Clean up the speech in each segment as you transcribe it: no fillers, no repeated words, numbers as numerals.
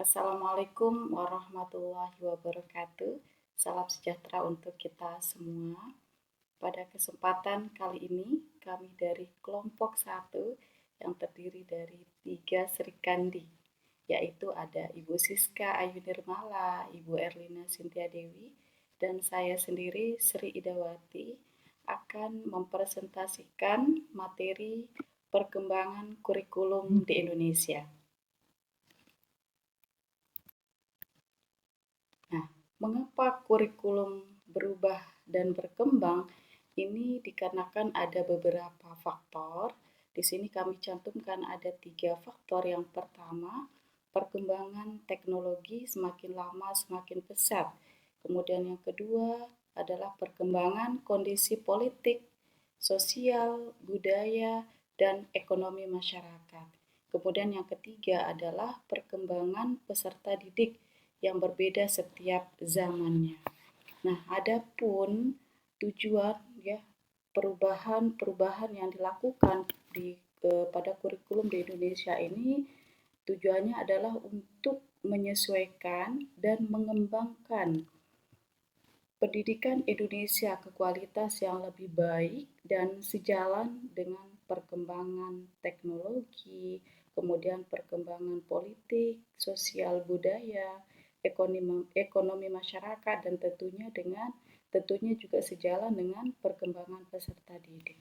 Assalamualaikum warahmatullahi wabarakatuh. Salam sejahtera untuk kita semua. Pada kesempatan kali ini, kami dari kelompok 1 yang terdiri dari 3 Serikandi, yaitu ada Ibu Siska Ayu Nirmala, Ibu Erlina Sintia Dewi, dan saya sendiri Sri Idawati akan mempresentasikan materi perkembangan kurikulum di Indonesia. Nah, mengapa kurikulum berubah dan berkembang? Ini dikarenakan ada beberapa faktor. Di sini kami cantumkan ada 3 faktor. Yang pertama, perkembangan teknologi semakin lama semakin pesat. Kemudian yang kedua adalah perkembangan kondisi politik, sosial, budaya, dan ekonomi masyarakat. Kemudian yang ketiga adalah perkembangan peserta didik yang berbeda setiap zamannya. Nah, adapun tujuan perubahan-perubahan yang dilakukan pada kurikulum di Indonesia ini tujuannya adalah untuk menyesuaikan dan mengembangkan pendidikan Indonesia ke kualitas yang lebih baik dan sejalan dengan perkembangan teknologi, kemudian perkembangan politik, sosial budaya, ekonomi masyarakat, dan tentunya juga sejalan dengan perkembangan peserta didik.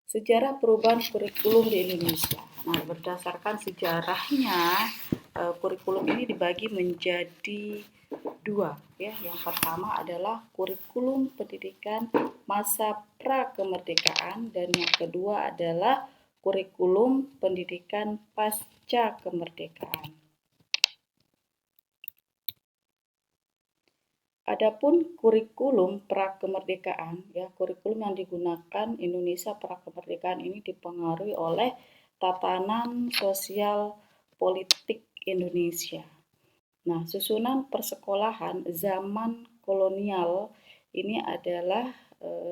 Sejarah perubahan kurikulum di Indonesia. Nah, berdasarkan sejarahnya, kurikulum ini dibagi menjadi dua. Ya, yang pertama adalah kurikulum pendidikan masa pra-kemerdekaan dan yang kedua adalah kurikulum pendidikan pasca kemerdekaan. Adapun kurikulum prakemerdekaan, kurikulum yang digunakan Indonesia prakemerdekaan ini dipengaruhi oleh tatanan sosial politik Indonesia. Nah, susunan persekolahan zaman kolonial ini adalah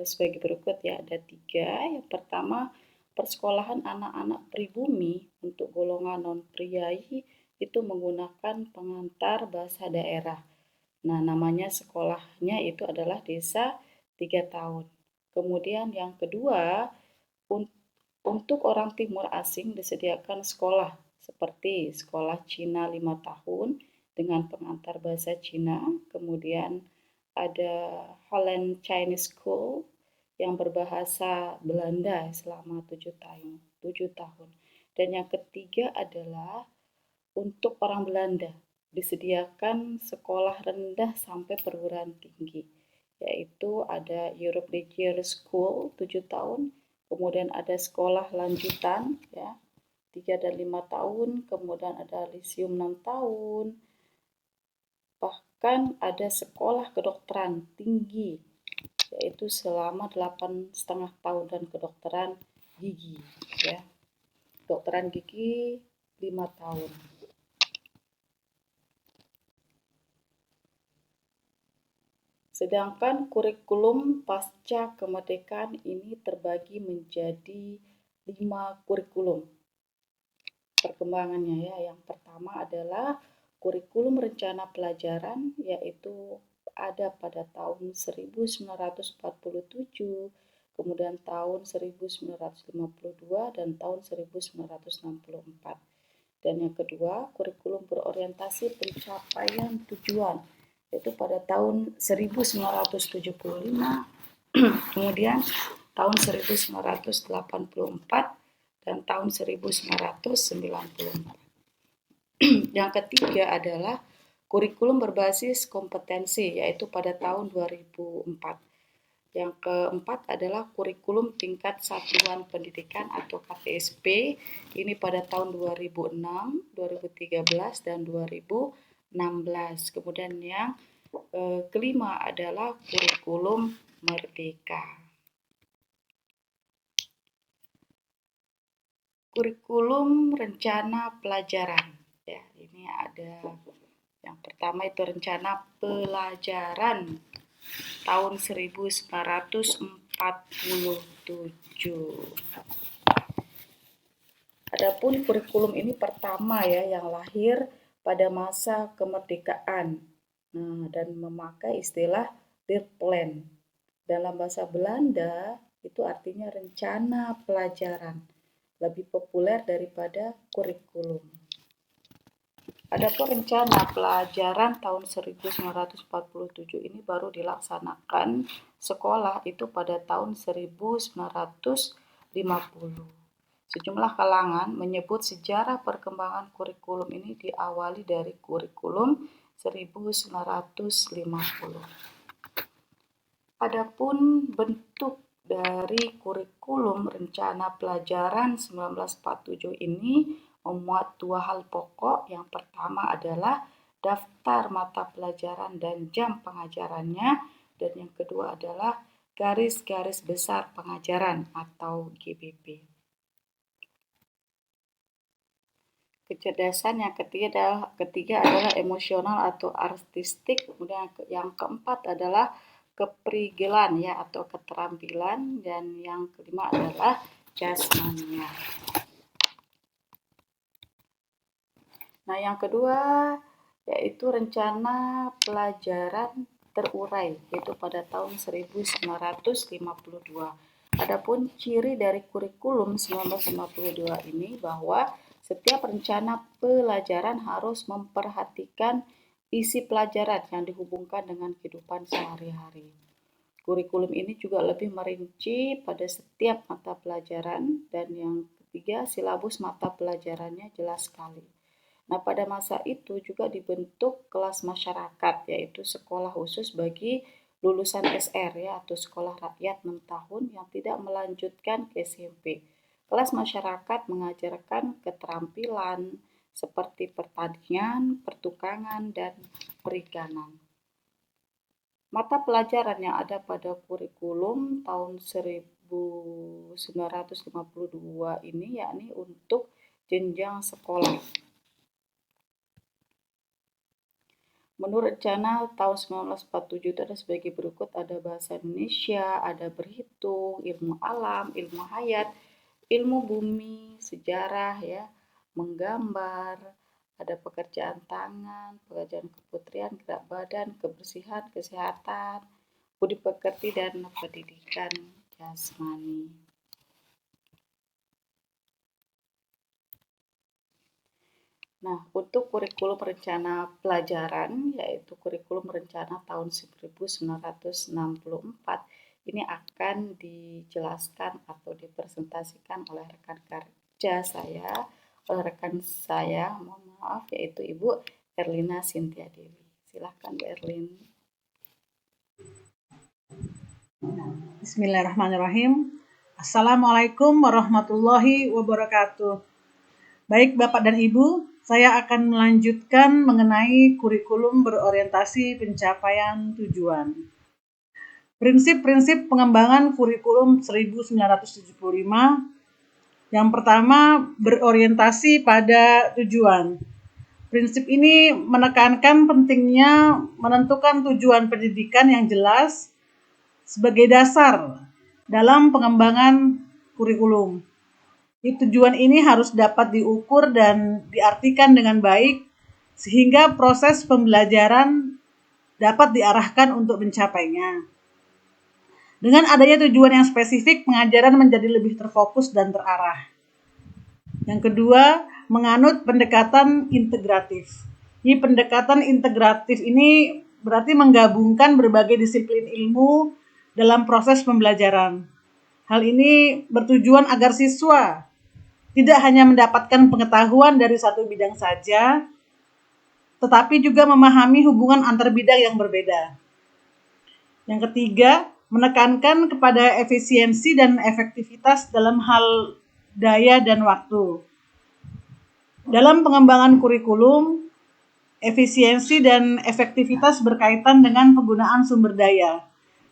sebagai berikut ya, ada 3. Yang pertama, persekolahan anak-anak pribumi untuk golongan non-priai itu menggunakan pengantar bahasa daerah. Nah, namanya sekolahnya itu adalah desa 3 tahun. Kemudian yang kedua, untuk orang timur asing disediakan sekolah seperti sekolah Cina 5 tahun dengan pengantar bahasa Cina. Kemudian ada Holland Chinese School yang berbahasa Belanda selama 7 tahun. Dan yang ketiga adalah untuk orang Belanda, disediakan sekolah rendah sampai perguruan tinggi, yaitu ada European School 7 tahun, kemudian ada sekolah lanjutan ya 3 dan 5 tahun, kemudian ada Lyceum 6 tahun, bahkan ada sekolah kedokteran tinggi yaitu selama 8,5 tahun dan kedokteran gigi ya. Kedokteran gigi 5 tahun. Sedangkan kurikulum pasca kemerdekaan ini terbagi menjadi 5 kurikulum perkembangannya ya. Yang pertama adalah kurikulum rencana pelajaran, yaitu ada pada tahun 1947, kemudian tahun 1952 dan tahun 1964. Dan yang kedua, kurikulum berorientasi pencapaian tujuan, yaitu pada tahun 1975, kemudian tahun 1984 dan tahun 1994. Yang ketiga adalah kurikulum berbasis kompetensi, yaitu pada tahun 2004. Yang keempat adalah kurikulum tingkat satuan pendidikan atau KTSP, ini pada tahun 2006, 2013, dan 2016. Kemudian yang kelima adalah kurikulum merdeka. Kurikulum rencana pelajaran. Ya, ini ada yang pertama itu rencana pelajaran tahun 1947. Adapun kurikulum ini pertama ya yang lahir pada masa kemerdekaan. Dan memakai istilah Leerplan. Dalam bahasa Belanda itu artinya rencana pelajaran, lebih populer daripada kurikulum. Adapun rencana pelajaran tahun 1947 ini baru dilaksanakan sekolah itu pada tahun 1950. Sejumlah kalangan menyebut sejarah perkembangan kurikulum ini diawali dari kurikulum 1950. Adapun bentuk dari kurikulum rencana pelajaran 1947 ini memuat dua hal pokok. Yang pertama adalah daftar mata pelajaran dan jam pengajarannya, dan yang kedua adalah garis-garis besar pengajaran atau GBP. Kecerdasan yang ketiga adalah emosional atau artistik, kemudian yang keempat adalah keprigelan ya atau keterampilan, dan yang kelima adalah jasmania. Nah, yang kedua yaitu rencana pelajaran terurai, yaitu pada tahun 1952. Adapun ciri dari kurikulum 1952 ini bahwa setiap rencana pelajaran harus memperhatikan isi pelajaran yang dihubungkan dengan kehidupan sehari-hari. Kurikulum ini juga lebih merinci pada setiap mata pelajaran, dan yang ketiga silabus mata pelajarannya jelas sekali. Nah, pada masa itu juga dibentuk kelas masyarakat, yaitu sekolah khusus bagi lulusan SR ya atau sekolah rakyat 6 tahun yang tidak melanjutkan ke SMP. Kelas masyarakat mengajarkan keterampilan seperti pertanian, pertukangan, dan perikanan. Mata pelajaran yang ada pada kurikulum tahun 1952 ini yakni untuk jenjang sekolah. Menurut rencana tahun 1947 itu ada sebagai berikut, ada bahasa Indonesia, ada berhitung, ilmu alam, ilmu hayat, ilmu bumi, sejarah ya, menggambar, ada pekerjaan tangan, pekerjaan keputrian, gerak badan, kebersihan, kesehatan, budi pekerti, dan pendidikan jasmani. Nah, untuk kurikulum rencana pelajaran, yaitu kurikulum rencana tahun 1964, ini akan dijelaskan atau dipresentasikan oleh rekan saya oleh rekan saya, mohon maaf, yaitu Ibu Erlina Cynthia Dewi. Silahkan Bu Erlin. Bismillahirrahmanirrahim. Assalamualaikum warahmatullahi wabarakatuh. Baik Bapak dan Ibu, saya akan melanjutkan mengenai kurikulum berorientasi pencapaian tujuan. Prinsip-prinsip pengembangan kurikulum 1975. Yang pertama, berorientasi pada tujuan. Prinsip ini menekankan pentingnya menentukan tujuan pendidikan yang jelas sebagai dasar dalam pengembangan kurikulum. Tujuan ini harus dapat diukur dan diartikan dengan baik sehingga proses pembelajaran dapat diarahkan untuk mencapainya. Dengan adanya tujuan yang spesifik, pengajaran menjadi lebih terfokus dan terarah. Yang kedua, menganut pendekatan integratif. Pendekatan integratif ini berarti menggabungkan berbagai disiplin ilmu dalam proses pembelajaran. Hal ini bertujuan agar siswa tidak hanya mendapatkan pengetahuan dari satu bidang saja, tetapi juga memahami hubungan antar bidang yang berbeda. Yang ketiga, menekankan kepada efisiensi dan efektivitas dalam hal daya dan waktu. Dalam pengembangan kurikulum, efisiensi dan efektivitas berkaitan dengan penggunaan sumber daya,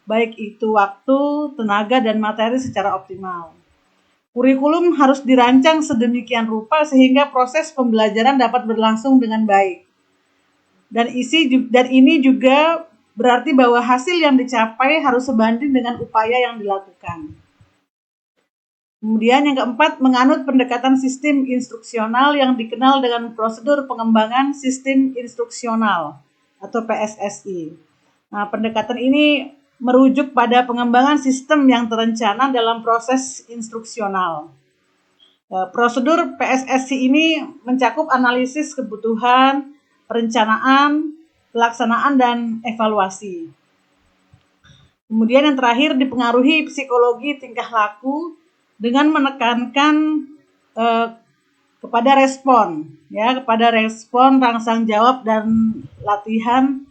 baik itu waktu, tenaga, dan materi secara optimal. Kurikulum harus dirancang sedemikian rupa sehingga proses pembelajaran dapat berlangsung dengan baik. Dan ini juga berarti bahwa hasil yang dicapai harus sebanding dengan upaya yang dilakukan. Kemudian yang keempat, menganut pendekatan sistem instruksional yang dikenal dengan prosedur pengembangan sistem instruksional atau PSSI. Nah, pendekatan ini merujuk pada pengembangan sistem yang terencana dalam proses instruksional. Prosedur PSSI ini mencakup analisis kebutuhan, perencanaan, pelaksanaan, dan evaluasi. Kemudian yang terakhir, dipengaruhi psikologi tingkah laku dengan menekankan kepada respon, kepada respon, rangsang jawab, dan latihan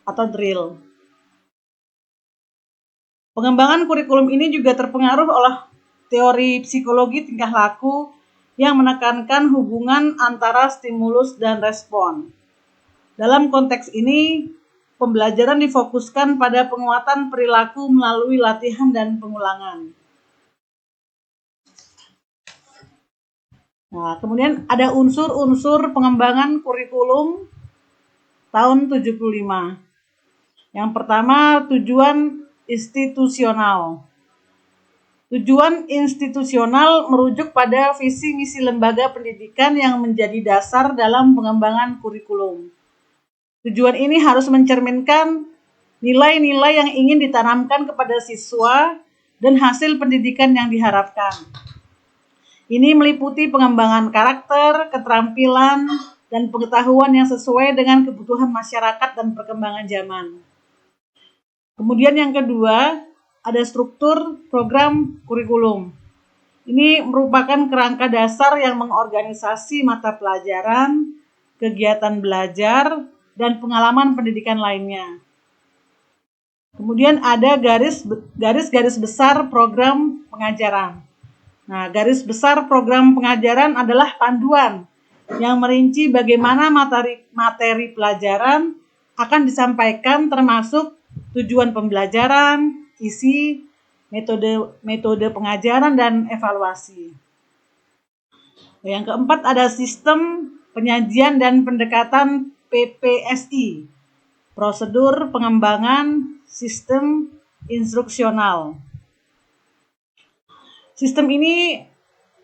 atau drill. Pengembangan kurikulum ini juga terpengaruh oleh teori psikologi tingkah laku yang menekankan hubungan antara stimulus dan respon. Dalam konteks ini, pembelajaran difokuskan pada penguatan perilaku melalui latihan dan pengulangan. Nah, kemudian ada unsur-unsur pengembangan kurikulum tahun 75. Yang pertama, tujuan institusional. Tujuan institusional merujuk pada visi misi lembaga pendidikan yang menjadi dasar dalam pengembangan kurikulum. Tujuan ini harus mencerminkan nilai-nilai yang ingin ditanamkan kepada siswa dan hasil pendidikan yang diharapkan. Ini meliputi pengembangan karakter, keterampilan, dan pengetahuan yang sesuai dengan kebutuhan masyarakat dan perkembangan zaman. Kemudian yang kedua, ada struktur program kurikulum. Ini merupakan kerangka dasar yang mengorganisasi mata pelajaran, kegiatan belajar, dan pengalaman pendidikan lainnya. Kemudian ada garis-garis besar program pengajaran. Nah, garis besar program pengajaran adalah panduan yang merinci bagaimana materi pelajaran akan disampaikan, termasuk tujuan pembelajaran, isi, metode pengajaran, dan evaluasi. Yang keempat ada sistem penyajian dan pendekatan PPSI, prosedur pengembangan sistem instruksional. Sistem ini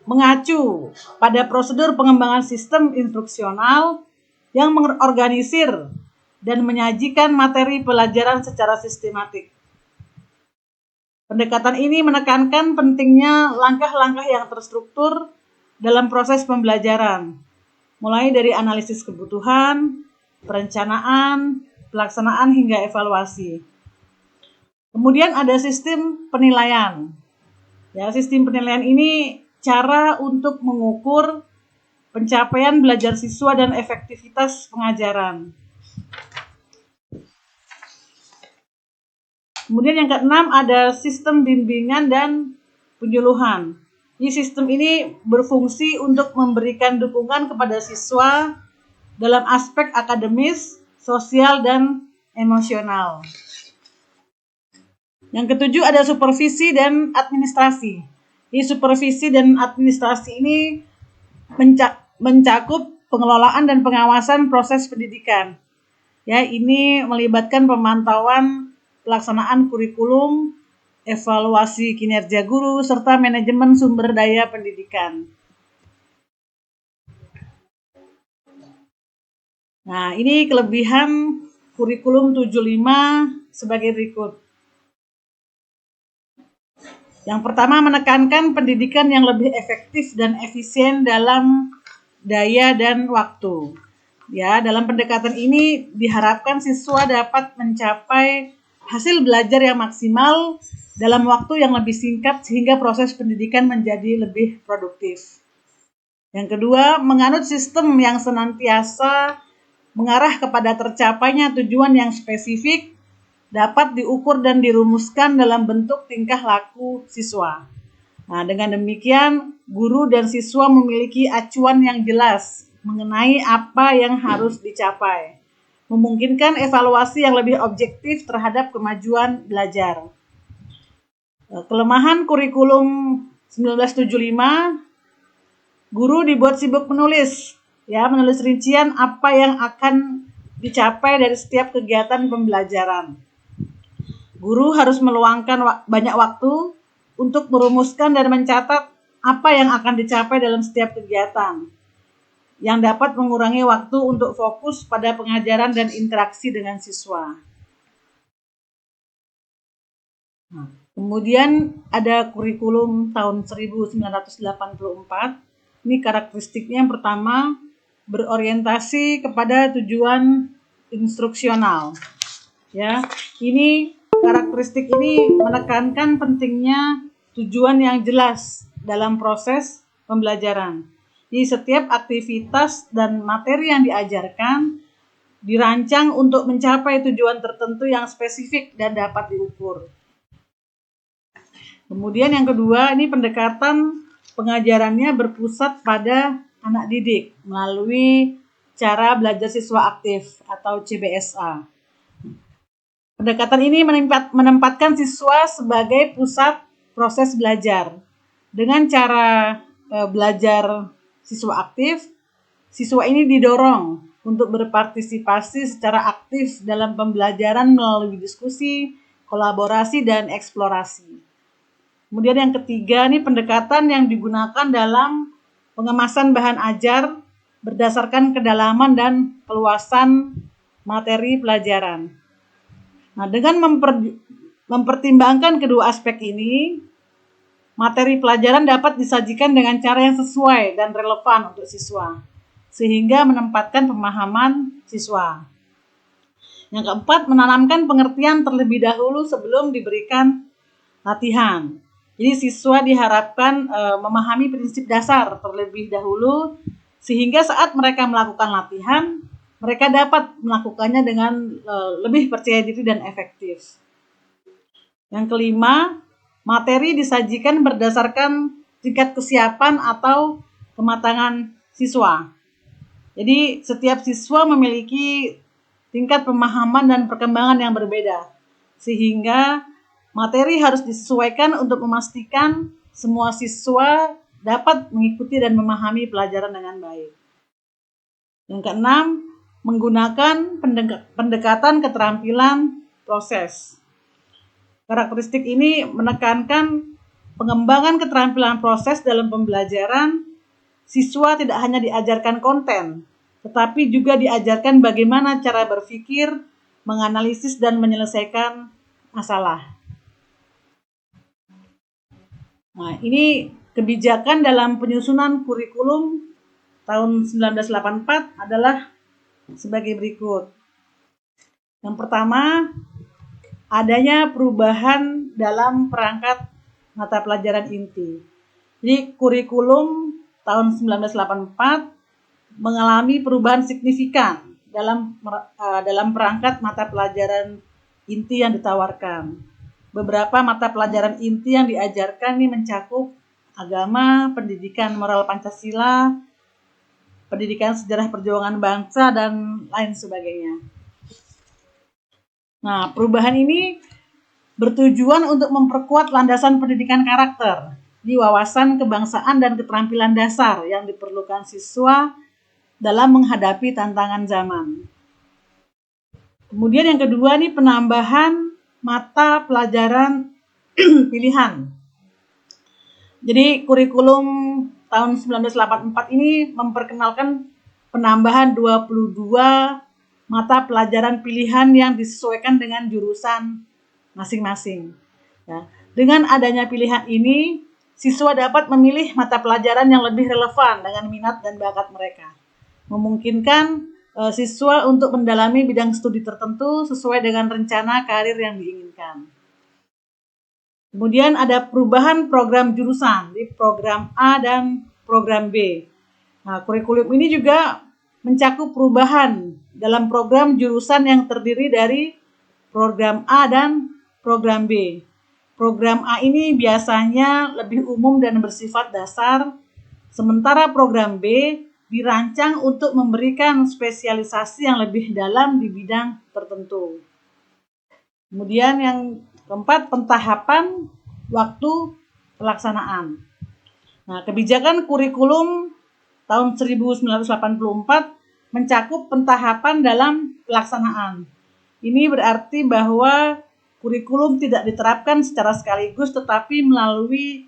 mengacu pada prosedur pengembangan sistem instruksional yang mengorganisir dan menyajikan materi pelajaran secara sistematik. Pendekatan ini menekankan pentingnya langkah-langkah yang terstruktur dalam proses pembelajaran, mulai dari analisis kebutuhan, perencanaan, pelaksanaan, hingga evaluasi. Kemudian ada sistem penilaian. Sistem penilaian ini cara untuk mengukur pencapaian belajar siswa dan efektivitas pengajaran. Kemudian yang keenam ada sistem bimbingan dan penyuluhan. Sistem ini berfungsi untuk memberikan dukungan kepada siswa dalam aspek akademis, sosial, dan emosional. Yang ketujuh ada supervisi dan administrasi. Supervisi dan administrasi ini mencakup pengelolaan dan pengawasan proses pendidikan. Ini melibatkan pemantauan pelaksanaan kurikulum, evaluasi kinerja guru, serta manajemen sumber daya pendidikan. Nah, ini kelebihan kurikulum 75 sebagai berikut. Yang pertama, menekankan pendidikan yang lebih efektif dan efisien dalam daya dan waktu. Dalam pendekatan ini diharapkan siswa dapat mencapai hasil belajar yang maksimal dalam waktu yang lebih singkat sehingga proses pendidikan menjadi lebih produktif. Yang kedua, menganut sistem yang senantiasa mengarah kepada tercapainya tujuan yang spesifik dapat diukur dan dirumuskan dalam bentuk tingkah laku siswa. Nah, dengan demikian, guru dan siswa memiliki acuan yang jelas mengenai apa yang harus dicapai, memungkinkan evaluasi yang lebih objektif terhadap kemajuan belajar. Kelemahan kurikulum 1975, guru dibuat sibuk menulis rincian apa yang akan dicapai dari setiap kegiatan pembelajaran. Guru harus meluangkan banyak waktu untuk merumuskan dan mencatat apa yang akan dicapai dalam setiap kegiatan, yang dapat mengurangi waktu untuk fokus pada pengajaran dan interaksi dengan siswa. Kemudian ada kurikulum tahun 1984. Ini karakteristiknya yang pertama, berorientasi kepada tujuan instruksional. Ini karakteristik ini menekankan pentingnya tujuan yang jelas dalam proses pembelajaran. Jadi setiap aktivitas dan materi yang diajarkan dirancang untuk mencapai tujuan tertentu yang spesifik dan dapat diukur. Kemudian yang kedua, ini pendekatan pengajarannya berpusat pada anak didik melalui cara belajar siswa aktif atau CBSA. Pendekatan ini menempatkan siswa sebagai pusat proses belajar. Dengan cara belajar siswa aktif, siswa ini didorong untuk berpartisipasi secara aktif dalam pembelajaran melalui diskusi, kolaborasi, dan eksplorasi. Kemudian yang ketiga, ini pendekatan yang digunakan dalam pengemasan bahan ajar berdasarkan kedalaman dan keluasan materi pelajaran. Nah, dengan mempertimbangkan kedua aspek ini, materi pelajaran dapat disajikan dengan cara yang sesuai dan relevan untuk siswa, sehingga menempatkan pemahaman siswa. Yang keempat, menanamkan pengertian terlebih dahulu sebelum diberikan latihan. Jadi siswa diharapkan memahami prinsip dasar terlebih dahulu, sehingga saat mereka melakukan latihan, mereka dapat melakukannya dengan lebih percaya diri dan efektif. Yang kelima, materi disajikan berdasarkan tingkat kesiapan atau kematangan siswa. Jadi setiap siswa memiliki tingkat pemahaman dan perkembangan yang berbeda, sehingga materi harus disesuaikan untuk memastikan semua siswa dapat mengikuti dan memahami pelajaran dengan baik. Yang keenam, menggunakan pendekatan keterampilan proses. Karakteristik ini menekankan pengembangan keterampilan proses dalam pembelajaran. Siswa tidak hanya diajarkan konten, tetapi juga diajarkan bagaimana cara berpikir, menganalisis, dan menyelesaikan masalah. Nah, ini kebijakan dalam penyusunan kurikulum tahun 1984 adalah sebagai berikut. Yang pertama, adanya perubahan dalam perangkat mata pelajaran inti. Jadi kurikulum tahun 1984 mengalami perubahan signifikan dalam perangkat mata pelajaran inti yang ditawarkan. Beberapa mata pelajaran inti yang diajarkan ini mencakup agama, pendidikan moral Pancasila, pendidikan sejarah perjuangan bangsa, dan lain sebagainya. Nah, perubahan ini bertujuan untuk memperkuat landasan pendidikan karakter di wawasan kebangsaan dan keterampilan dasar yang diperlukan siswa dalam menghadapi tantangan zaman. Kemudian yang kedua nih penambahan mata pelajaran pilihan. Jadi kurikulum tahun 1984 ini memperkenalkan penambahan 22 mata pelajaran pilihan yang disesuaikan dengan jurusan masing-masing. Ya. Dengan adanya pilihan ini, siswa dapat memilih mata pelajaran yang lebih relevan dengan minat dan bakat mereka. Memungkinkan siswa untuk mendalami bidang studi tertentu sesuai dengan rencana karir yang diinginkan. Kemudian ada perubahan program jurusan di program A dan program B. Nah, kurikulum ini juga mencakup perubahan dalam program jurusan yang terdiri dari program A dan program B. Program A ini biasanya lebih umum dan bersifat dasar, sementara program B dirancang untuk memberikan spesialisasi yang lebih dalam di bidang tertentu. Kemudian yang keempat, pentahapan waktu pelaksanaan. Nah, kebijakan kurikulum tahun 1984 mencakup pentahapan dalam pelaksanaan. Ini berarti bahwa kurikulum tidak diterapkan secara sekaligus tetapi melalui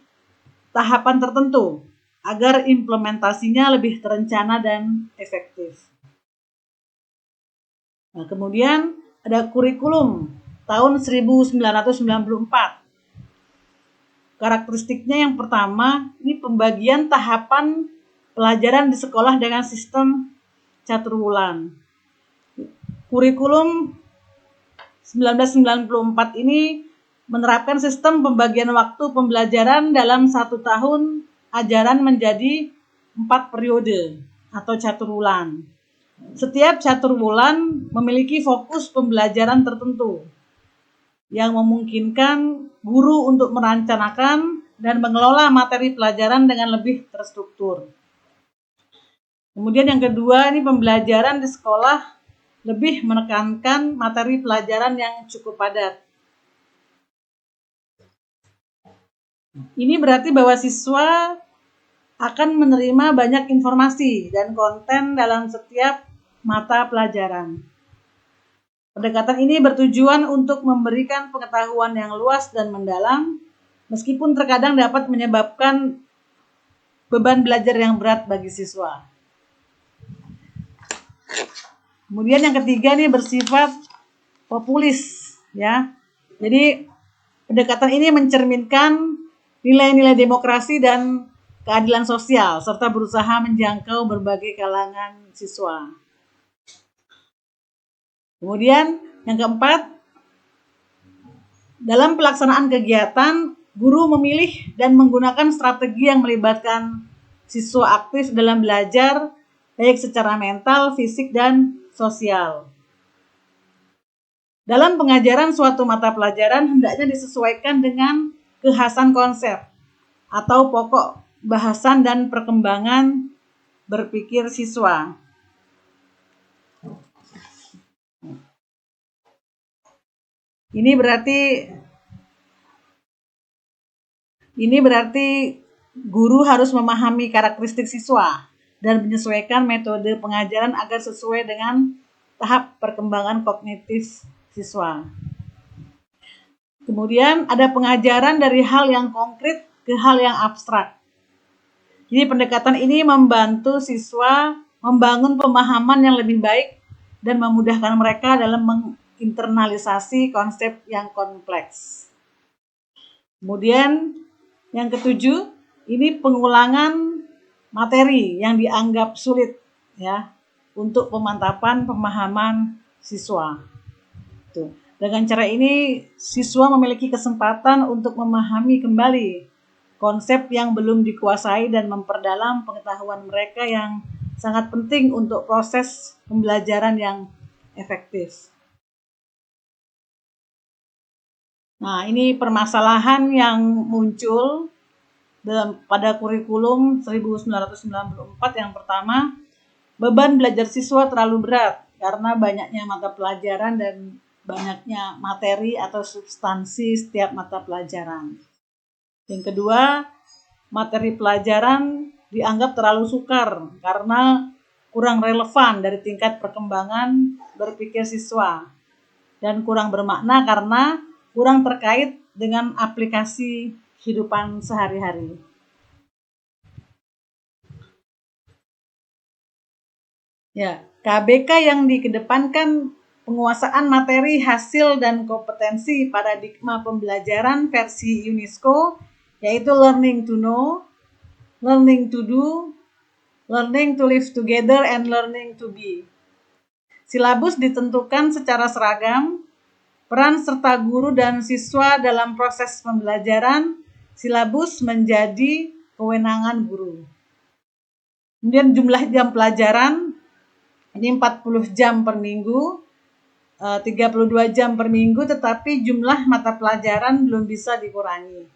tahapan tertentu agar implementasinya lebih terencana dan efektif. Nah, kemudian ada kurikulum tahun 1994. Karakteristiknya yang pertama, ini pembagian tahapan pelajaran di sekolah dengan sistem caturwulan. Kurikulum 1994 ini menerapkan sistem pembagian waktu pembelajaran dalam 1 tahun ajaran menjadi 4 periode atau caturwulan. Setiap caturwulan memiliki fokus pembelajaran tertentu yang memungkinkan guru untuk merencanakan dan mengelola materi pelajaran dengan lebih terstruktur. Kemudian yang kedua, ini pembelajaran di sekolah lebih menekankan materi pelajaran yang cukup padat. Ini berarti bahwa siswa akan menerima banyak informasi dan konten dalam setiap mata pelajaran. Pendekatan ini bertujuan untuk memberikan pengetahuan yang luas dan mendalam, meskipun terkadang dapat menyebabkan beban belajar yang berat bagi siswa. Kemudian yang ketiga nih bersifat populis, ya. Jadi pendekatan ini mencerminkan nilai-nilai demokrasi dan keadilan sosial serta berusaha menjangkau berbagai kalangan siswa. Kemudian yang keempat, dalam pelaksanaan kegiatan, guru memilih dan menggunakan strategi yang melibatkan siswa aktif dalam belajar, baik secara mental, fisik, dan sosial. Dalam pengajaran suatu mata pelajaran hendaknya disesuaikan dengan kekhasan konsep atau pokok bahasan dan perkembangan berpikir siswa. Ini berarti guru harus memahami karakteristik siswa dan menyesuaikan metode pengajaran agar sesuai dengan tahap perkembangan kognitif siswa. Kemudian ada pengajaran dari hal yang konkret ke hal yang abstrak. Jadi pendekatan ini membantu siswa membangun pemahaman yang lebih baik dan memudahkan mereka dalam menginternalisasi konsep yang kompleks. Kemudian yang ketujuh, ini pengulangan materi yang dianggap sulit, ya, untuk pemantapan pemahaman siswa. Tuh. Dengan cara ini, siswa memiliki kesempatan untuk memahami kembali konsep yang belum dikuasai dan memperdalam pengetahuan mereka yang sangat penting untuk proses pembelajaran yang efektif. Nah, ini permasalahan yang muncul pada kurikulum 1994. Yang pertama, beban belajar siswa terlalu berat karena banyaknya mata pelajaran dan banyaknya materi atau substansi setiap mata pelajaran. Yang kedua, materi pelajaran dianggap terlalu sukar karena kurang relevan dari tingkat perkembangan berpikir siswa dan kurang bermakna karena kurang terkait dengan aplikasi kehidupan sehari-hari. Ya, KBK yang dikedepankan penguasaan materi, hasil, dan kompetensi paradigma pembelajaran versi UNESCO, yaitu learning to know, learning to do, learning to live together, and learning to be. Silabus ditentukan secara seragam, peran serta guru dan siswa dalam proses pembelajaran, silabus menjadi kewenangan guru. Kemudian jumlah jam pelajaran, ini 40 jam per minggu, 32 jam per minggu, tetapi jumlah mata pelajaran belum bisa dikurangi.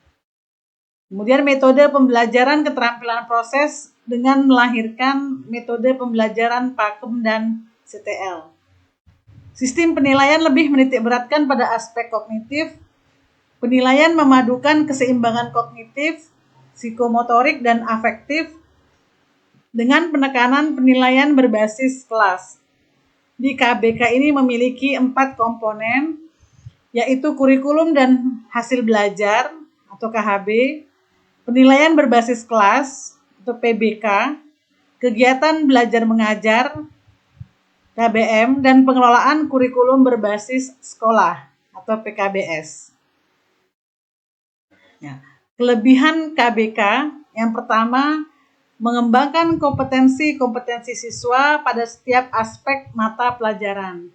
Kemudian metode pembelajaran keterampilan proses dengan melahirkan metode pembelajaran Pakem dan CTL. Sistem penilaian lebih menitikberatkan pada aspek kognitif. Penilaian memadukan keseimbangan kognitif, psikomotorik, dan afektif dengan penekanan penilaian berbasis kelas. Di KBK ini memiliki 4 komponen, yaitu kurikulum dan hasil belajar atau KHB, penilaian berbasis kelas atau PBK, kegiatan belajar mengajar KBM, dan pengelolaan kurikulum berbasis sekolah atau PKBS. Ya. Kelebihan KBK yang pertama, mengembangkan kompetensi siswa pada setiap aspek mata pelajaran.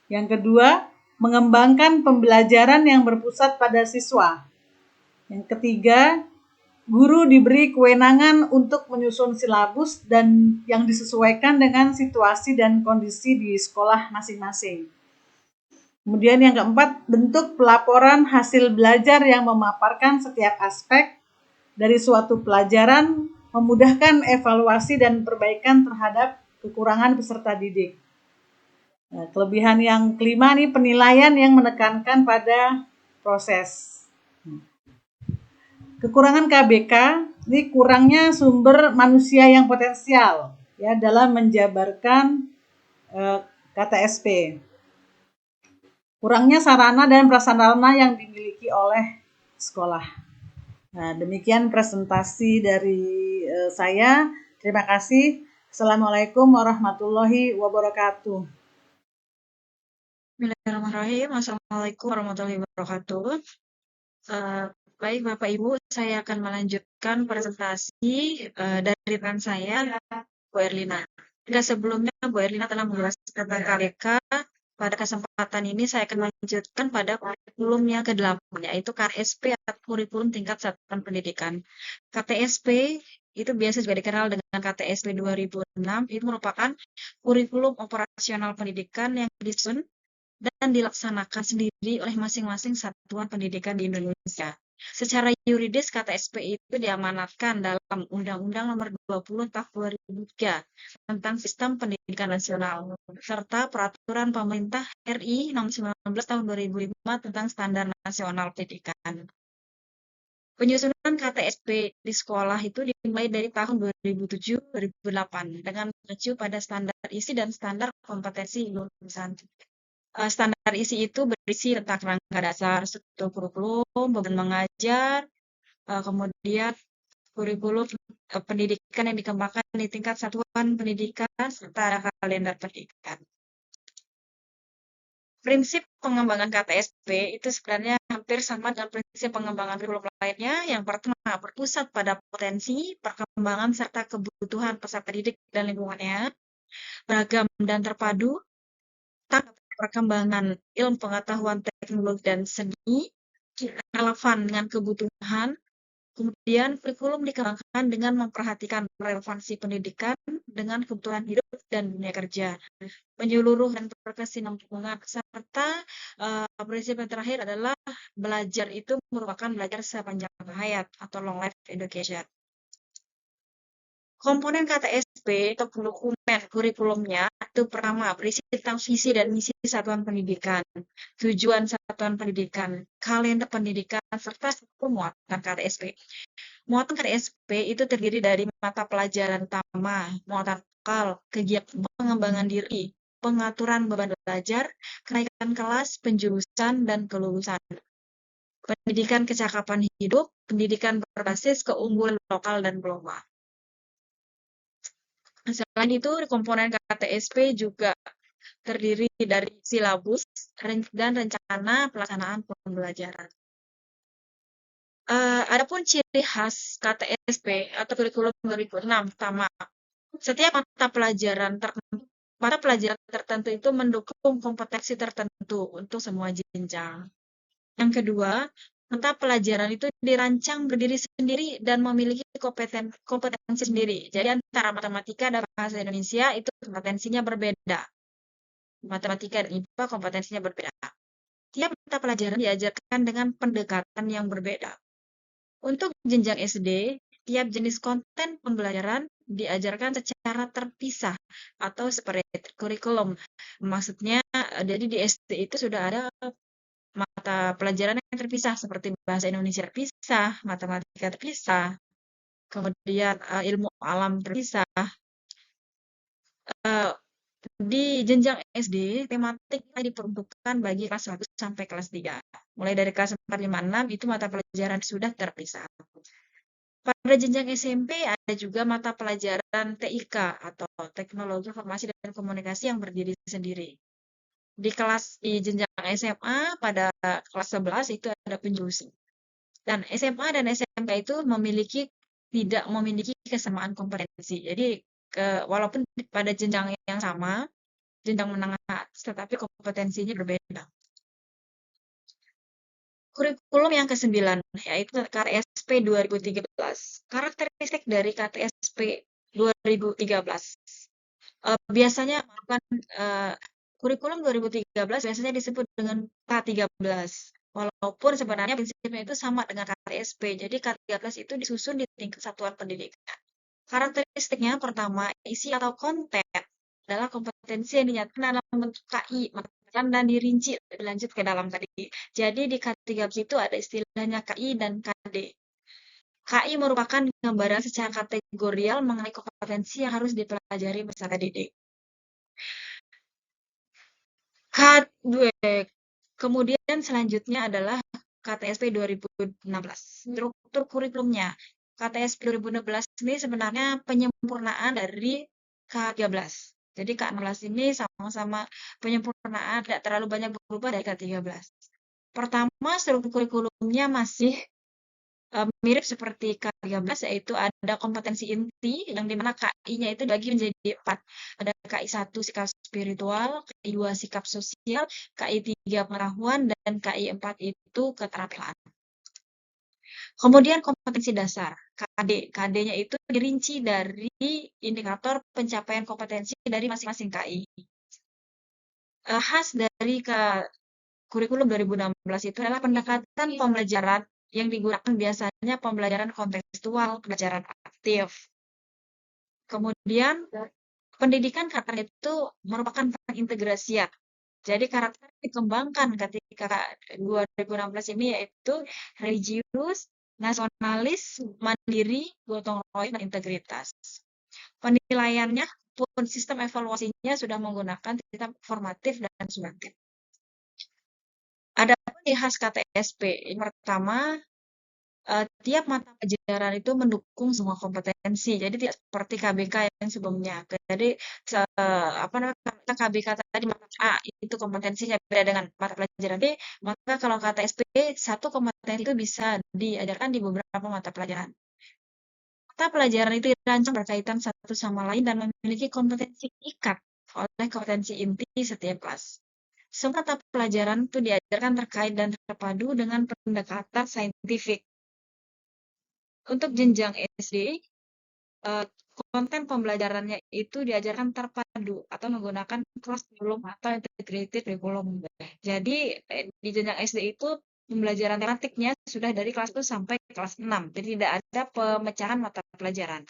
Yang kedua, mengembangkan pembelajaran yang berpusat pada siswa. Yang ketiga, guru diberi kewenangan untuk menyusun silabus dan yang disesuaikan dengan situasi dan kondisi di sekolah masing-masing. Kemudian yang keempat, bentuk pelaporan hasil belajar yang memaparkan setiap aspek dari suatu pelajaran, memudahkan evaluasi dan perbaikan terhadap kekurangan peserta didik. Nah, kelebihan yang kelima nih, penilaian yang menekankan pada proses. Kekurangan KBK, ini kurangnya sumber manusia yang potensial ya dalam menjabarkan KTSP. Kurangnya sarana dan prasarana yang dimiliki oleh sekolah. Nah, demikian presentasi dari saya. Terima kasih. Assalamualaikum warahmatullahi wabarakatuh. Bismillahirrahmanirrahim. Assalamualaikum warahmatullahi wabarakatuh. Baik Bapak Ibu, saya akan melanjutkan presentasi dari rekan saya, Bu Erlina. Jika sebelumnya Bu Erlina telah menjelaskan tentang KBK, pada kesempatan ini saya akan melanjutkan pada kurikulum yang ke-8, yaitu KSP atau kurikulum tingkat satuan pendidikan. KTSP itu biasa juga dikenal dengan KTSP 2006, itu merupakan kurikulum operasional pendidikan yang disusun dan dilaksanakan sendiri oleh masing-masing satuan pendidikan di Indonesia. Secara yuridis, KTSP itu diamanatkan dalam Undang-Undang Nomor 20 Tahun 2003 tentang Sistem Pendidikan Nasional, serta Peraturan Pemerintah RI Nomor 19 Tahun 2005 tentang Standar Nasional Pendidikan. Penyusunan KTSP di sekolah itu dimulai dari tahun 2007-2008 dengan mengacu pada standar isi dan standar kompetensi lulusan. Standar isi itu berisi tentang kerangka dasar, struktur kurikulum, beban mengajar, kemudian kurikulum pendidikan yang dikembangkan di tingkat satuan pendidikan, serta ada kalender pendidikan. Prinsip pengembangan KTSP itu sebenarnya hampir sama dengan prinsip pengembangan kurikulum lainnya. Yang pertama, berpusat pada potensi, perkembangan, serta kebutuhan peserta didik dan lingkungannya, beragam dan terpadu, perkembangan ilmu pengetahuan teknologi dan seni, relevan dengan kebutuhan, Kemudian kurikulum dikembangkan dengan memperhatikan relevansi pendidikan dengan kebutuhan hidup dan dunia kerja, menyeluruh dan berkesinambungan, serta prinsip yang terakhir adalah belajar itu merupakan belajar sepanjang hayat atau long life education. Komponen KTSP atau dokumen kurikulumnya itu pertama berisi tentang visi dan misi satuan pendidikan, tujuan satuan pendidikan, kalender pendidikan, serta muatan KTSP. Muatan KTSP itu terdiri dari mata pelajaran utama, muatan vokal, kegiatan pengembangan diri, pengaturan beban belajar, kenaikan kelas, penjurusan, dan kelulusan. Pendidikan kecakapan hidup, pendidikan berbasis keunggulan lokal dan global. Selain itu, komponen KTSP juga terdiri dari silabus dan rencana pelaksanaan pembelajaran. Adapun ciri khas KTSP atau kurikulum 2006, pertama, setiap mata pelajaran tertentu itu mendukung kompetensi tertentu untuk semua jenjang. Yang kedua, mata pelajaran itu dirancang berdiri sendiri dan memiliki kompetensi sendiri. Jadi antara matematika dan bahasa Indonesia itu kompetensinya berbeda. Matematika dan IPA kompetensinya berbeda. Tiap mata pelajaran diajarkan dengan pendekatan yang berbeda. Untuk jenjang SD, tiap jenis konten pembelajaran diajarkan secara terpisah atau separate kurikulum. Maksudnya, jadi di SD itu sudah ada mata pelajaran yang terpisah seperti bahasa Indonesia terpisah, matematika terpisah, kemudian ilmu alam terpisah. Di jenjang SD, tematik diperuntukkan bagi kelas 1 sampai kelas 3. Mulai dari kelas 4, 5, 6 itu mata pelajaran sudah terpisah. Pada jenjang SMP ada juga mata pelajaran TIK atau Teknologi Informasi dan Komunikasi yang berdiri sendiri. Di jenjang SMA pada kelas 11 itu ada penjurusan. Dan SMA dan SMK itu tidak memiliki kesamaan kompetensi. Jadi walaupun pada jenjang yang sama, jenjang menengah atas, tetapi kompetensinya berbeda. Kurikulum yang ke-9, yaitu KTSP 2013. Karakteristik dari KTSP 2013. Biasanya, kurikulum 2013 biasanya disebut dengan K13. Walaupun sebenarnya prinsipnya itu sama dengan KTSP. Jadi K13 itu disusun di tingkat satuan pendidikan. Karakteristiknya pertama, isi atau konten adalah kompetensi yang dinyatakan dalam bentuk KI, dan dirinci lanjut ke dalam tadi. Jadi di K13 itu ada istilahnya KI dan KD. KI merupakan gambaran secara kategorial mengenai kompetensi yang harus dipelajari peserta didik. Kemudian selanjutnya adalah KTSP 2016. Struktur kurikulumnya. KTSP 2016 ini sebenarnya penyempurnaan dari K13. Jadi K16 ini sama-sama penyempurnaan, tidak terlalu banyak berubah dari K13. Pertama, struktur kurikulumnya masih mirip seperti K13, yaitu ada kompetensi inti, yang dimana KI-nya itu dibagi menjadi 4. Ada KI 1 sikap spiritual, KI 2 sikap sosial, KI 3 pengetahuan, dan KI 4 itu keterampilan. Kemudian kompetensi dasar, KD. KD-nya itu dirinci dari indikator pencapaian kompetensi dari masing-masing KI. Khas dari kurikulum 2016 itu adalah pendekatan pembelajaran yang digunakan biasanya pembelajaran kontekstual, pembelajaran aktif. Kemudian, pendidikan karakter itu merupakan pengintegrasian. Jadi karakter dikembangkan ketika 2016 ini yaitu religius, nasionalis, mandiri, gotong royong, dan integritas. Penilaiannya pun sistem evaluasinya sudah menggunakan sistem formatif dan sumatif. Ada ciri khas KTSP. Yang pertama, tiap mata pelajaran itu mendukung semua kompetensi. Jadi tidak seperti KBK yang sebelumnya. Jadi KBK tadi mata A itu kompetensinya beda dengan mata pelajaran B, maka kalau KTSP satu kompetensi itu bisa diajarkan di beberapa mata pelajaran. Mata pelajaran itu dirancang berkaitan satu sama lain dan memiliki kompetensi ikat oleh kompetensi inti setiap kelas. Semua mata pelajaran itu diajarkan terkait dan terpadu dengan pendekatan saintifik. Untuk jenjang SD, konten pembelajarannya itu diajarkan terpadu atau menggunakan kurikulum atau integrated curriculum. Jadi di jenjang SD itu pembelajaran tematiknya sudah dari kelas 1 sampai kelas 6. Jadi tidak ada pemecahan mata pelajaran.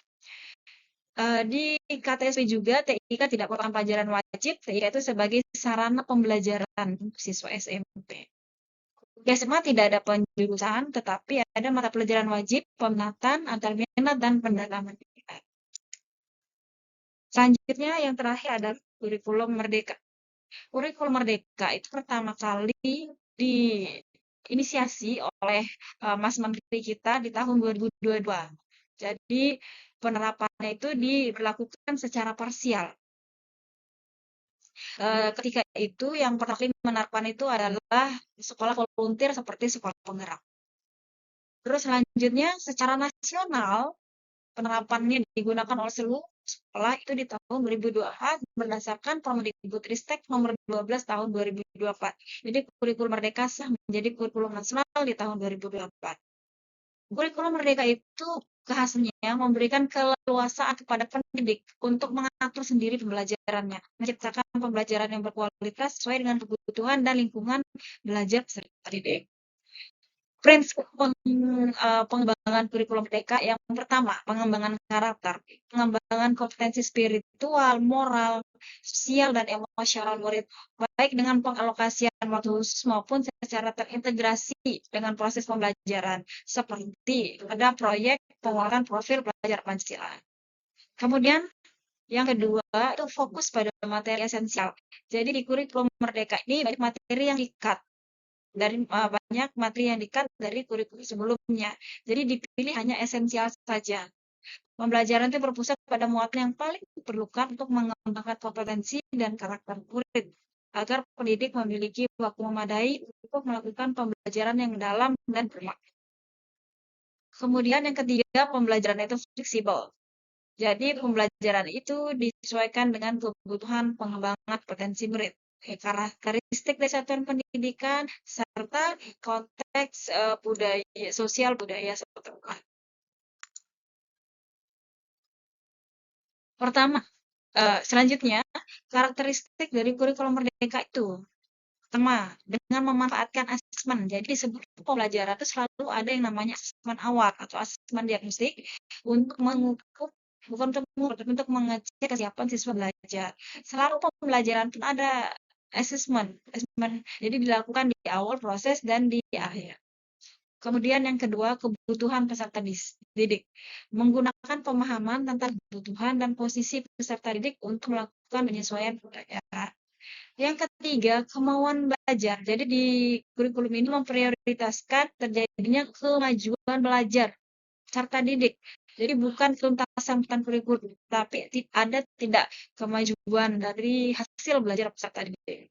Di KTSP juga TIK tidak merupakan pelajaran wajib, TIK itu sebagai sarana pembelajaran siswa SMP. Di SMA tidak ada penjurusan, tetapi ada mata pelajaran wajib, peminatan, antar minat, dan pendalaman minat. Selanjutnya yang terakhir adalah kurikulum merdeka. Kurikulum merdeka itu pertama kali diinisiasi oleh Mas Menteri kita di tahun 2022. Jadi penerapannya itu dilakukan secara parsial. Ketika itu yang pertama kali menerapkan itu adalah sekolah volunteer seperti sekolah penggerak. Terus selanjutnya secara nasional penerapannya digunakan oleh seluruh sekolah itu di tahun 2024 berdasarkan Permendikbudristek nomor 12 tahun 2024. Jadi kurikulum merdeka sah menjadi kurikulum nasional di tahun 2024. Kurikulum merdeka itu khasnya memberikan keleluasaan kepada pendidik untuk mengatur sendiri pembelajarannya, menciptakan pembelajaran yang berkualitas sesuai dengan kebutuhan dan lingkungan belajar peserta didik. Prinsip pengembangan kurikulum merdeka yang pertama, pengembangan karakter, pengembangan kompetensi spiritual, moral, sosial, dan emosional murid, baik dengan pengalokasian waktu khusus maupun secara terintegrasi dengan proses pembelajaran, seperti ada proyek penguatan profil pelajar Pancasila. Kemudian yang kedua itu fokus pada materi esensial. Jadi di kurikulum merdeka ini banyak materi yang dikat dari banyak materi yang dikat dari kurikulum sebelumnya. Jadi dipilih hanya esensial saja. Pembelajaran itu berpusat pada muatan yang paling diperlukan untuk mengembangkan kompetensi dan karakter murid agar pendidik memiliki waktu memadai untuk melakukan pembelajaran yang dalam dan bermakna. Kemudian yang ketiga, pembelajaran itu fleksibel. Jadi pembelajaran itu disesuaikan dengan kebutuhan pengembangan potensi murid, karakteristik dari satuan pendidikan, serta konteks budaya sosial budaya setempat. Pertama, selanjutnya karakteristik dari kurikulum merdeka itu. Pertama, dengan memanfaatkan asesmen. Jadi di sebelum pembelajaran itu selalu ada yang namanya asesmen awal atau asesmen diagnostik untuk mengukur bukan untuk mengecek kesiapan siswa belajar. Selalu pembelajaran pun ada asesmen. Jadi dilakukan di awal proses dan di akhir. Kemudian yang kedua, kebutuhan peserta didik. Menggunakan pemahaman tentang kebutuhan dan posisi peserta didik untuk melakukan penyesuaian pembelajaran. Yang ketiga, kemauan belajar. Jadi di kurikulum ini memprioritaskan terjadinya kemajuan belajar peserta didik. Jadi bukan tuntasan kurikulum, tapi ada tidak kemajuan dari hasil belajar peserta didik.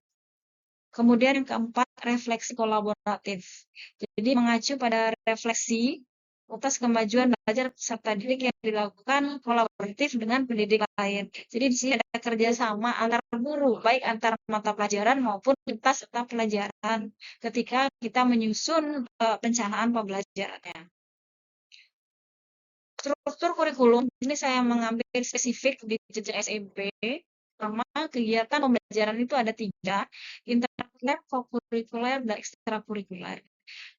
Kemudian yang keempat, refleksi kolaboratif. Jadi mengacu pada refleksi atas kemajuan belajar peserta didik yang dilakukan kolaboratif dengan pendidik lain. Jadi di sini ada kerjasama antar guru, baik antar mata pelajaran maupun lintas mata pelajaran ketika kita menyusun perencanaan pembelajarannya. Struktur kurikulum, ini saya mengambil spesifik di jenjang SMP. Pertama, kegiatan pembelajaran itu ada 3, interkurikuler, kokurikuler, dan ekstrakurikuler.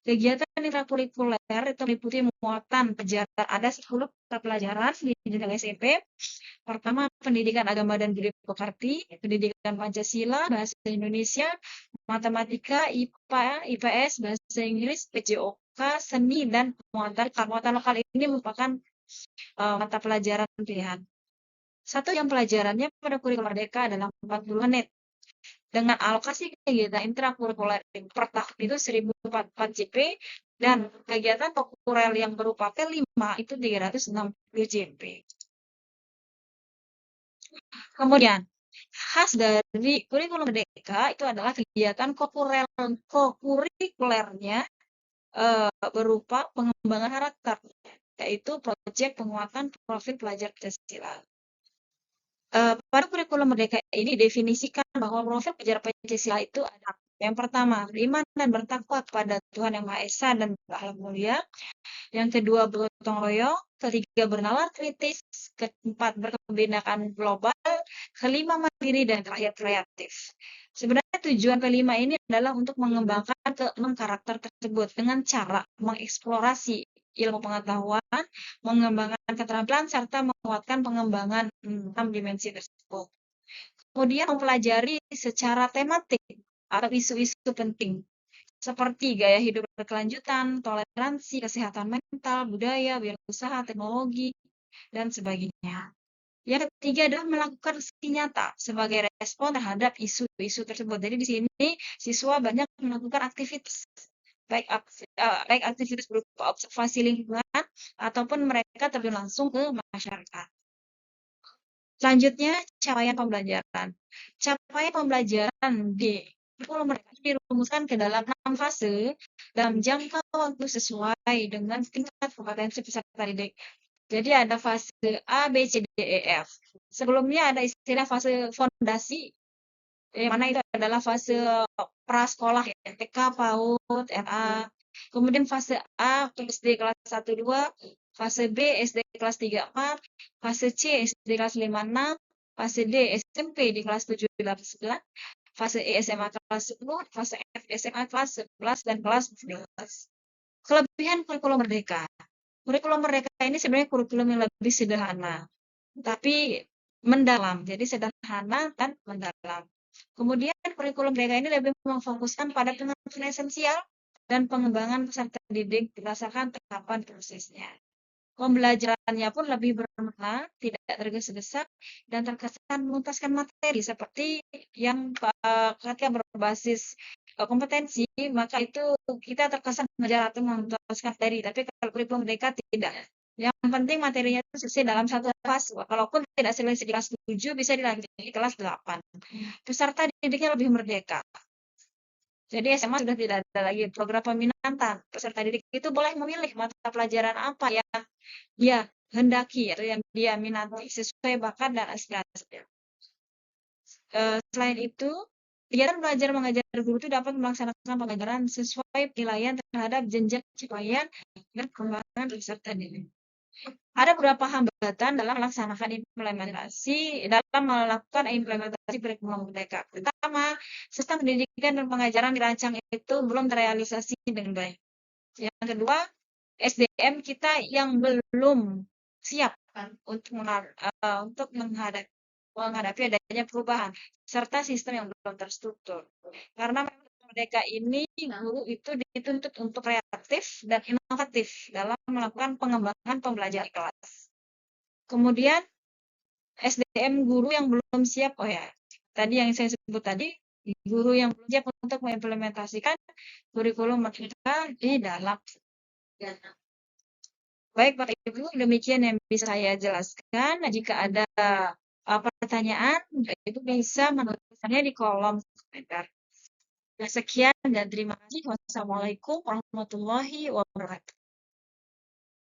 Kegiatan intrakurikuler itu meliputi muatan pelajaran. Ada 10 mata pelajaran di jenjang SMP. Pertama, pendidikan agama dan budaya pekerti, pendidikan Pancasila, bahasa Indonesia, matematika, IPA, IPS, bahasa Inggris, PJOK, seni, dan muatan lokal ini merupakan mata pelajaran pilihan. Satu yang pelajarannya pada kurikulum merdeka adalah 40 menit. Dengan alokasi kegiatan intrakurikuler per tahun itu 1044 JP dan kegiatan kokurel yang berupa P5 itu 360 JP. Kemudian, khas dari kurikulum merdeka itu adalah kegiatan kokurikulernya berupa pengembangan karakter, yaitu proyek penguatan profil pelajar Pancasila. Pada kurikulum merdeka ini definisikan bahwa profil pelajar Pancasila itu ada Yang pertama, beriman dan bertakwa kepada Tuhan Yang Maha Esa dan berakhlak mulia. Yang kedua, bergotong royong. Ketiga, bernalar kritis. Keempat, berkebinekaan global. Kelima, mandiri. Dan terakhir, kreatif. Sebenarnya tujuan kelima ini adalah untuk mengembangkan keenam karakter tersebut dengan cara mengeksplorasi ilmu pengetahuan, mengembangkan keterampilan, serta menguatkan pengembangan 6 dimensi tersebut. Kemudian mempelajari secara tematik atau isu-isu penting seperti gaya hidup berkelanjutan, toleransi, kesehatan mental, budaya, wirausaha, teknologi, dan sebagainya. Yang ketiga adalah melakukan aksi nyata sebagai respon terhadap isu-isu tersebut. Jadi di sini siswa banyak melakukan aktivitas, baik aktivitas berupa observasi lingkungan ataupun mereka terjun langsung ke masyarakat. Selanjutnya, capaian pembelajaran. Capaian pembelajaran di kurikulum mereka dirumuskan ke dalam 6 fase dalam jangka waktu sesuai dengan tingkat kompetensi peserta didik. Jadi ada fase A, B, C, D, E, F. Sebelumnya ada istilah fase fondasi, yang mana itu adalah fase prasekolah, ya, TK, PAUD, MA. Kemudian fase A, SD kelas 1, 2, fase B, SD kelas 3, 4, fase C, SD kelas 5, 6, fase D, SMP di kelas 7, 8, 9, fase E, SMA kelas 10, fase F, SMA kelas 11, dan kelas 12. Kelebihan kurikulum merdeka. Kurikulum merdeka ini sebenarnya kurikulum yang lebih sederhana, tapi mendalam. Jadi sederhana dan mendalam. Kemudian kurikulum merdeka ini lebih memfokuskan pada pengetahuan esensial dan pengembangan peserta didik berdasarkan tahapan prosesnya. Pembelajarannya pun lebih bermakna, tidak tergesa-gesa, dan terkesan menuntaskan materi seperti yang ketika berbasis kompetensi, maka itu kita terkesan belajar atau menuntaskan materi. Tapi kalau kurikulum merdeka tidak. Yang penting materinya itu selesai dalam satu kelas. Kalaupun tidak selesai di kelas 7, bisa dilanjutkan di kelas 8. Peserta didiknya lebih merdeka. Jadi SMA sudah tidak ada lagi program peminatan. Peserta didik itu boleh memilih mata pelajaran apa yang dia hendaki atau yang dia minati sesuai bakat dan aspirasi. Selain itu, kegiatan belajar mengajar guru itu dapat melaksanakan pembelajaran sesuai penilaian terhadap jenjang capaian dan perkembangan peserta didik. Ada beberapa hambatan dalam melaksanakan dalam melakukan implementasi kurikulum merdeka. Pertama, sistem pendidikan dan pengajaran dirancang itu belum terrealisasi dengan baik. Yang kedua, SDM kita yang belum siap untuk menghadapi adanya perubahan serta sistem yang belum terstruktur. Karena merdeka ini guru itu dituntut untuk kreatif dan inovatif dalam melakukan pengembangan pembelajaran kelas. Kemudian SDM guru yang belum siap, tadi yang saya sebut tadi, guru yang belum siap untuk mengimplementasikan kurikulum merdeka di dalam. Baik Bapak Ibu, demikian yang bisa saya jelaskan. Jika ada pertanyaan, Bapak Ibu bisa menulisnya di kolom komentar. Sekian dan terima kasih. Wassalamualaikum warahmatullahi wabarakatuh.